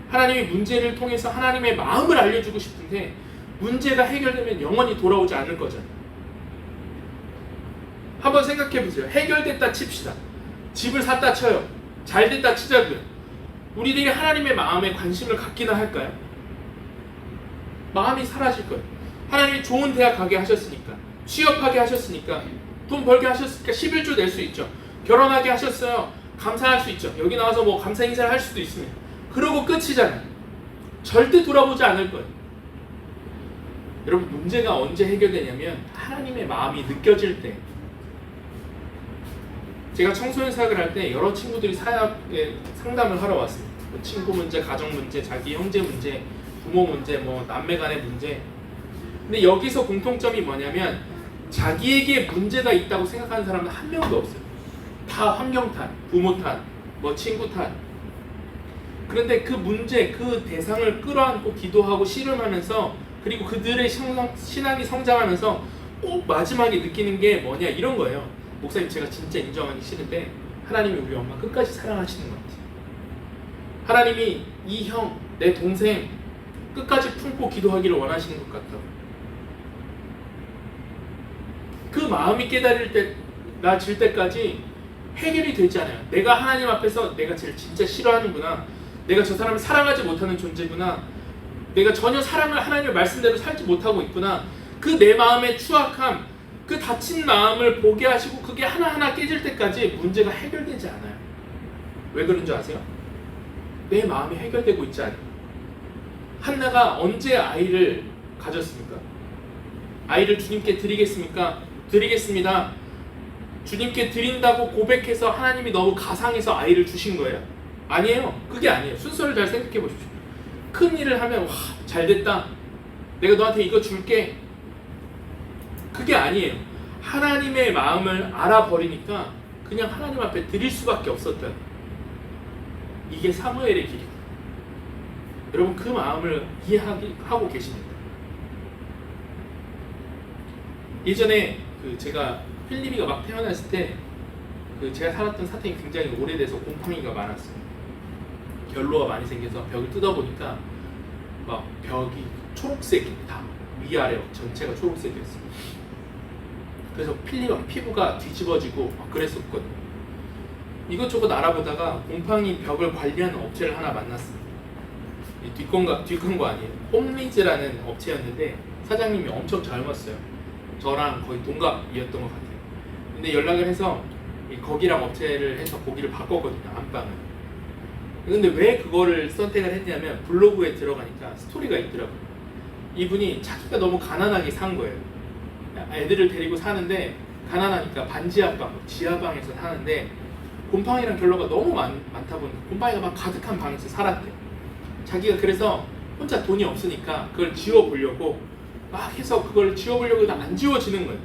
하나님이 문제를 통해서 하나님의 마음을 알려주고 싶은데 문제가 해결되면 영원히 돌아오지 않을 거잖아요. 한번 생각해 보세요. 해결됐다 칩시다. 집을 샀다 쳐요. 잘 됐다 치자고요. 우리들이 하나님의 마음에 관심을 갖기나 할까요? 마음이 사라질 거예요. 하나님이 좋은 대학 가게 하셨으니까, 취업하게 하셨으니까, 돈 벌게 하셨으니까 11조 낼 수 있죠. 결혼하게 하셨어요. 감사할 수 있죠. 여기 나와서 뭐 감사 인사를 할 수도 있습니다. 그러고 끝이잖아요. 절대 돌아보지 않을 거예요. 여러분, 문제가 언제 해결되냐면 하나님의 마음이 느껴질 때. 제가 청소년 사역을 할 때 여러 친구들이 사역에 상담을 하러 왔습니다. 뭐 친구 문제, 가정 문제, 자기 형제 문제, 부모 문제, 뭐 남매 간의 문제. 근데 여기서 공통점이 뭐냐면 자기에게 문제가 있다고 생각하는 사람은 한 명도 없어요. 다 환경 탓, 부모 탓, 뭐 친구 탓. 그런데 그 문제, 그 대상을 끌어안고 기도하고 씨름하면서, 그리고 그들의 신앙이 성장하면서 꼭 마지막에 느끼는 게 뭐냐, 이런 거예요. 목사님, 제가 진짜 인정하기 싫은데 하나님이 우리 엄마 끝까지 사랑하시는 것 같아요. 하나님이 이 형, 내 동생 끝까지 품고 기도하기를 원하시는 것 같다고. 그 마음이 깨달아질 때까지 해결이 되지 않아요. 내가 하나님 앞에서 내가 제일 진짜 싫어하는구나, 내가 저 사람을 사랑하지 못하는 존재구나, 내가 전혀 사랑을 하나님의 말씀대로 살지 못하고 있구나, 그 내 마음의 추악함, 그 다친 마음을 보게 하시고 그게 하나하나 깨질 때까지 문제가 해결되지 않아요. 왜 그런 줄 아세요? 내 마음이 해결되고 있지 않아요. 한나가 언제 아이를 가졌습니까? 아이를 주님께 드리겠습니까? 드리겠습니다. 주님께 드린다고 고백해서 하나님이 너무 가상해서 아이를 주신 거예요? 아니에요. 그게 아니에요. 순서를 잘 생각해 보십시오. 큰 일을 하면 와, 잘 됐다, 내가 너한테 이거 줄게. 그게 아니에요. 하나님의 마음을 알아버리니까 그냥 하나님 앞에 드릴 수밖에 없었던, 이게 사무엘의 길이에요. 여러분, 그 마음을 이해하고 계십니까? 예전에 제가 필립이가 막 태어났을 때 제가 살았던 사택이 굉장히 오래돼서 곰팡이가 많았어요. 결로가 많이 생겨서 벽을 뜯어보니까 막 벽이 초록색이 다 위아래 전체가 초록색이었어요. 그래서 필립 피부가 뒤집어지고 막 그랬었거든요. 이것저것 알아보다가 곰팡이 벽을 관리하는 업체를 하나 만났습니다. 뒷건거 아니에요. 홈리즈라는 업체였는데 사장님이 엄청 젊었어요. 저랑 거의 동갑이었던 것 같아요. 근데 연락을 해서 거기랑 업체를 해서 거기를 바꿨거든요, 안방을. 근데 왜 그거를 선택을 했냐면 블로그에 들어가니까 스토리가 있더라고요. 이분이 자기가 너무 가난하게 산 거예요. 애들을 데리고 사는데 가난하니까 반지하방, 지하방에서 사는데 곰팡이랑 결로가 너무 많다 보니까 곰팡이가 막 가득한 방에서 살았대요. 자기가 그래서 혼자 돈이 없으니까 그걸 지워보려고 막 해서 그걸 지워보려고 해도 안 지워지는 거예요.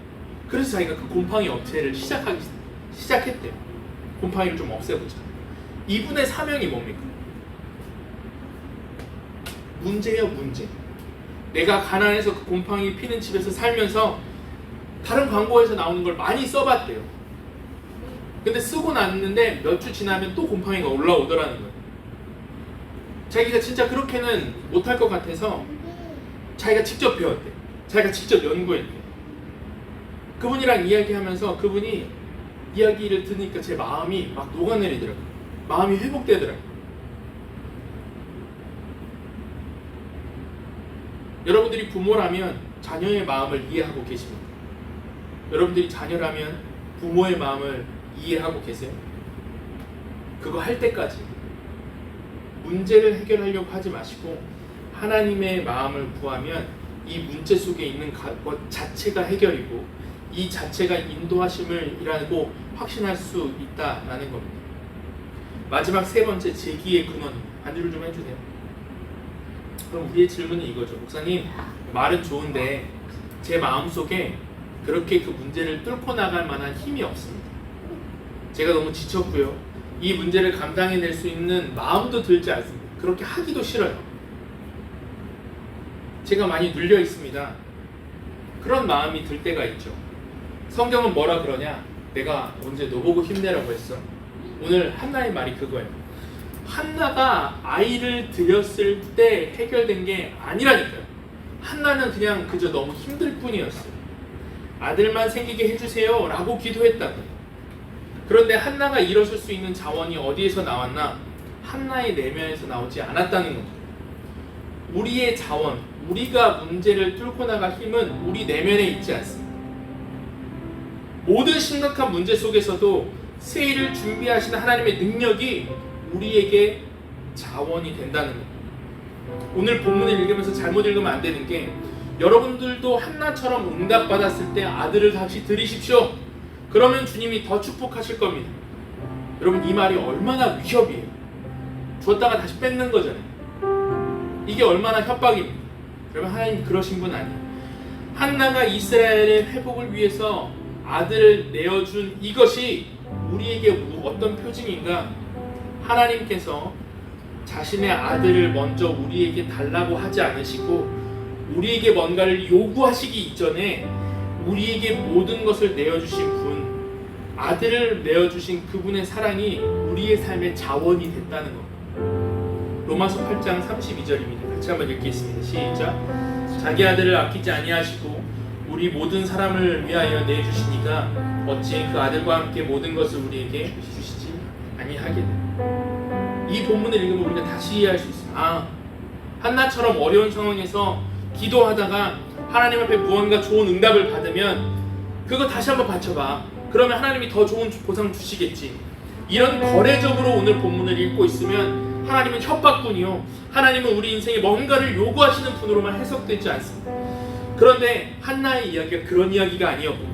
그래서 자기가 그 곰팡이 업체를 시작했대요. 곰팡이를 좀 없애보자. 이분의 사명이 뭡니까? 문제예요, 문제. 내가 가난해서 그 곰팡이 피는 집에서 살면서 다른 광고에서 나오는 걸 많이 써봤대요. 근데 쓰고 났는데 몇 주 지나면 또 곰팡이가 올라오더라는 거예요. 자기가 진짜 그렇게는 못할 것 같아서 자기가 직접 배웠대. 자기가 직접 연구했대. 그분이랑 이야기하면서 그분이 이야기를 들으니까 제 마음이 막 녹아내리더라고요. 마음이 회복되더라고요. 여러분들이 부모라면 자녀의 마음을 이해하고 계십니까? 여러분들이 자녀라면 부모의 마음을 이해하고 계세요? 그거 할 때까지 문제를 해결하려고 하지 마시고 하나님의 마음을 구하면 이 문제 속에 있는 것 자체가 해결이고 이 자체가 인도하심을이라고 확신할 수 있다라는 겁니다. 마지막 세 번째, 제기의 근원. 반주를 좀 해주세요. 그럼 우리의 질문은 이거죠. 목사님, 말은 좋은데 제 마음속에 그렇게 그 문제를 뚫고 나갈 만한 힘이 없습니다. 제가 너무 지쳤고요. 이 문제를 감당해낼 수 있는 마음도 들지 않습니다. 그렇게 하기도 싫어요. 제가 많이 눌려 있습니다. 그런 마음이 들 때가 있죠. 성경은 뭐라 그러냐? 내가 언제 너 보고 힘내라고 했어? 오늘 한나의 말이 그거예요. 한나가 아이를 드렸을 때 해결된 게 아니라니까요. 한나는 그냥 그저 너무 힘들 뿐이었어요. 아들만 생기게 해주세요 라고 기도했다고. 그런데 한나가 일어설 수 있는 자원이 어디에서 나왔나? 한나의 내면에서 나오지 않았다는 겁니다. 우리의 자원, 우리가 문제를 뚫고 나갈 힘은 우리 내면에 있지 않습니다. 모든 심각한 문제 속에서도 새 일을 준비하시는 하나님의 능력이 우리에게 자원이 된다는 겁니다. 오늘 본문을 읽으면서 잘못 읽으면 안 되는 게, 여러분들도 한나처럼 응답받았을 때 아들을 다시 드리십시오. 그러면 주님이 더 축복하실 겁니다. 여러분, 이 말이 얼마나 위협이에요. 줬다가 다시 뺏는 거잖아요. 이게 얼마나 협박입니다. 여러분, 하나님 그러신 분 아니에요. 한나가 이스라엘의 회복을 위해서 아들을 내어준 이것이 우리에게 어떤 표징인가? 하나님께서 자신의 아들을 먼저 우리에게 달라고 하지 않으시고 우리에게 뭔가를 요구하시기 이전에 우리에게 모든 것을 내어주신 분, 아들을 내어주신 그분의 사랑이 우리의 삶의 자원이 됐다는 겁니다. 로마서 8장 32절입니다. 같이 한번 읽겠습니다. 시작. 자기 아들을 아끼지 아니하시고 우리 모든 사람을 위하여 내주시니까 어찌 그 아들과 함께 모든 것을 우리에게 주시지 아니하겠느냐. 이 본문을 읽으면 우리가 다시 이해할 수 있어요. 한나처럼 어려운 상황에서 기도하다가 하나님 앞에 무언가 좋은 응답을 받으면 그거 다시 한번 바쳐봐. 그러면 하나님이 더 좋은 보상 주시겠지. 이런 거래적으로 오늘 본문을 읽고 있으면 하나님은 협박뿐이요, 하나님은 우리 인생에 뭔가를 요구하시는 분으로만 해석되지 않습니다. 그런데 한나의 이야기가 그런 이야기가 아니었고,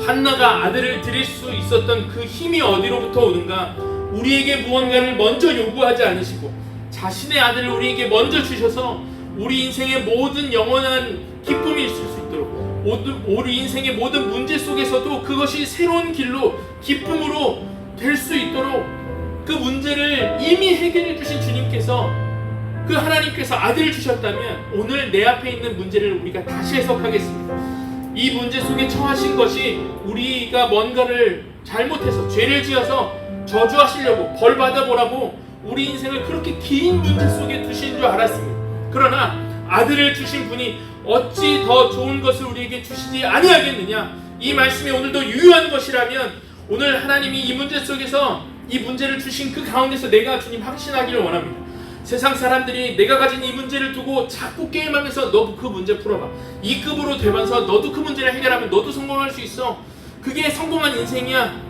한나가 아들을 드릴 수 있었던 그 힘이 어디로부터 오는가? 우리에게 무언가를 먼저 요구하지 않으시고 자신의 아들을 우리에게 먼저 주셔서 우리 인생의 모든 영원한 기쁨이 있을 수 있도록, 우리 인생의 모든 문제 속에서도 그것이 새로운 길로 기쁨으로 될 수 있도록 그 문제를 이미 해결해 주신 주님께서, 그 하나님께서 아들을 주셨다면 오늘 내 앞에 있는 문제를 우리가 다시 해석하겠습니다. 이 문제 속에 처하신 것이 우리가 뭔가를 잘못해서 죄를 지어서 저주하시려고 벌 받아보라고 우리 인생을 그렇게 긴 문제 속에 두신 줄 알았습니다. 그러나 아들을 주신 분이 어찌 더 좋은 것을 우리에게 주시지 아니하겠느냐. 이 말씀이 오늘도 유효한 것이라면 오늘 하나님이 이 문제 속에서 이 문제를 주신 그 가운데서 내가 주님 확신하기를 원합니다. 세상 사람들이 내가 가진 이 문제를 두고 자꾸 게임하면서 너도 그 문제 풀어봐, 이 급으로 되면서 너도 그 문제를 해결하면 너도 성공할 수 있어, 그게 성공한 인생이야.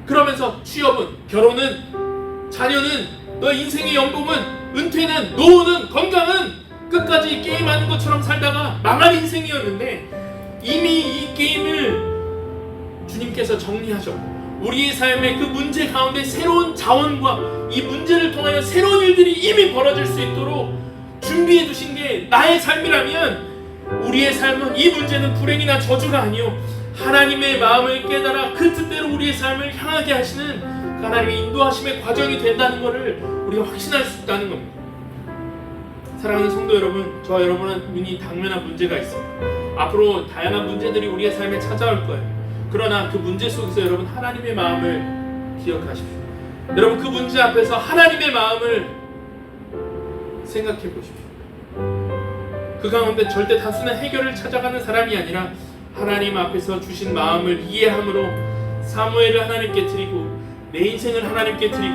그러면서 취업은, 결혼은, 자녀는, 너 인생의 연봉은, 은퇴는, 노후는, 건강은 끝까지 게임하는 것처럼 살다가 망할 인생이었는데 이미 이 게임을 주님께서 정리하셨고 우리의 삶의 그 문제 가운데 새로운 자원과 이 문제를 통하여 새로운 일들이 이미 벌어질 수 있도록 준비해 두신 게 나의 삶이라면 우리의 삶은, 이 문제는 불행이나 저주가 아니요 하나님의 마음을 깨달아 그 뜻대로 우리의 삶을 향하게 하시는 그 하나님의 인도하심의 과정이 된다는 것을 우리가 확신할 수 있다는 겁니다. 사랑하는 성도 여러분, 저와 여러분은 눈이 당면한 문제가 있습니다. 앞으로 다양한 문제들이 우리의 삶에 찾아올 거예요. 그러나 그 문제 속에서 여러분 하나님의 마음을 기억하십시오. 여러분 그 문제 앞에서 하나님의 마음을 생각해 보십시오. 그 가운데 절대 단순한 해결을 찾아가는 사람이 아니라 하나님 앞에서 주신 마음을 이해함으로 사무엘을 하나님께 드리고 내 인생을 하나님께 드리고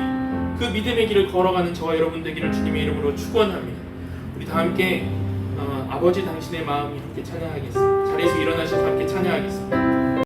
그 믿음의 길을 걸어가는 저와 여러분 되기를 주님의 이름으로 축원합니다. 우리 다 함께 아버지 당신의 마음 이렇게 찬양하겠습니다. 자리에서 일어나셔서 함께 찬양하겠습니다.